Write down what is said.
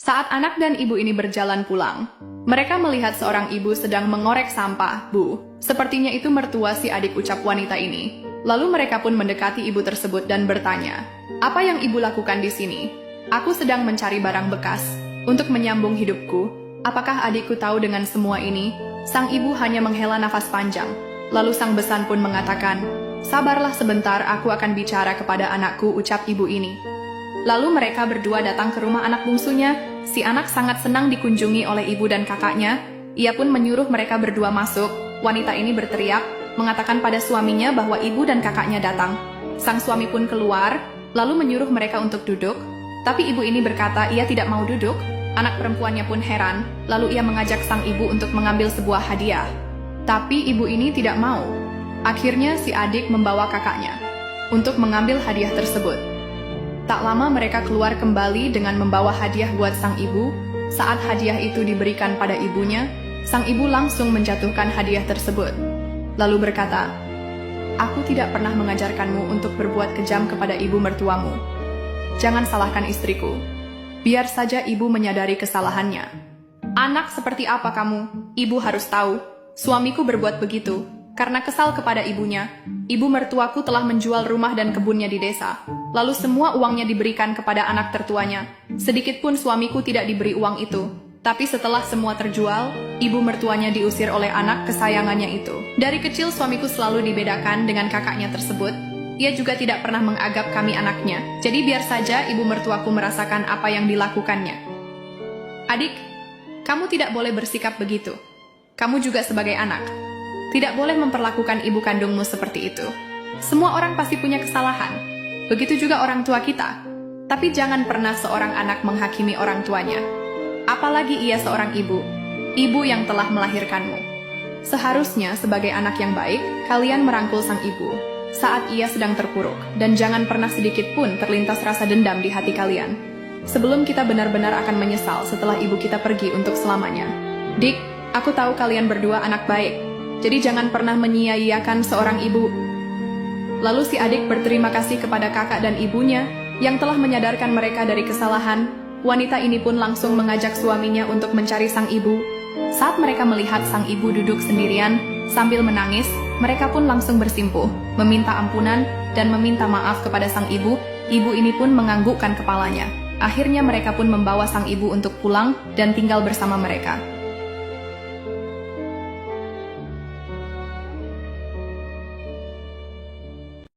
Saat anak dan ibu ini berjalan pulang, mereka melihat seorang ibu sedang mengorek sampah. Bu, sepertinya itu mertua si adik, ucap wanita ini. Lalu mereka pun mendekati ibu tersebut dan bertanya, "Apa yang ibu lakukan di sini?" "Aku sedang mencari barang bekas untuk menyambung hidupku." "Apakah adikku tahu dengan semua ini?" Sang ibu hanya menghela nafas panjang. Lalu sang besan pun mengatakan, "Sabarlah sebentar, aku akan bicara kepada anakku," ucap ibu ini. Lalu mereka berdua datang ke rumah anak bungsunya. Si anak sangat senang dikunjungi oleh ibu dan kakaknya. Ia pun menyuruh mereka berdua masuk. Wanita ini berteriak, mengatakan pada suaminya bahwa ibu dan kakaknya datang. Sang suami pun keluar, lalu menyuruh mereka untuk duduk. Tapi ibu ini berkata ia tidak mau duduk. Anak perempuannya pun heran, lalu ia mengajak sang ibu untuk mengambil sebuah hadiah. Tapi ibu ini tidak mau. Akhirnya si adik membawa kakaknya untuk mengambil hadiah tersebut. Tak lama mereka keluar kembali dengan membawa hadiah buat sang ibu. Saat hadiah itu diberikan pada ibunya, sang ibu langsung menjatuhkan hadiah tersebut. Lalu berkata, "Aku tidak pernah mengajarkanmu untuk berbuat kejam kepada ibu mertuamu. Jangan salahkan istriku. Biar saja ibu menyadari kesalahannya." "Anak seperti apa kamu? Ibu harus tahu. Suamiku berbuat begitu karena kesal kepada ibunya. Ibu mertuaku telah menjual rumah dan kebunnya di desa. Lalu semua uangnya diberikan kepada anak tertuanya. Sedikit pun suamiku tidak diberi uang itu. Tapi setelah semua terjual, ibu mertuanya diusir oleh anak kesayangannya itu. Dari kecil suamiku selalu dibedakan dengan kakaknya tersebut. Ia juga tidak pernah mengagap kami anaknya. Jadi biar saja ibu mertuaku merasakan apa yang dilakukannya." "Adik, kamu tidak boleh bersikap begitu. Kamu juga sebagai anak tidak boleh memperlakukan ibu kandungmu seperti itu. Semua orang pasti punya kesalahan. Begitu juga orang tua kita. Tapi jangan pernah seorang anak menghakimi orang tuanya. Apalagi ia seorang ibu. Ibu yang telah melahirkanmu. Seharusnya sebagai anak yang baik, kalian merangkul sang ibu saat ia sedang terpuruk. Dan jangan pernah sedikit pun terlintas rasa dendam di hati kalian. Sebelum kita benar-benar akan menyesal setelah ibu kita pergi untuk selamanya. Dik, aku tahu kalian berdua anak baik. Jadi jangan pernah menyia-nyiakan seorang ibu." Lalu si adik berterima kasih kepada kakak dan ibunya yang telah menyadarkan mereka dari kesalahan. Wanita ini pun langsung mengajak suaminya untuk mencari sang ibu. Saat mereka melihat sang ibu duduk sendirian sambil menangis, mereka pun langsung bersimpuh, meminta ampunan dan meminta maaf kepada sang ibu. Ibu ini pun menganggukkan kepalanya. Akhirnya mereka pun membawa sang ibu untuk pulang dan tinggal bersama mereka.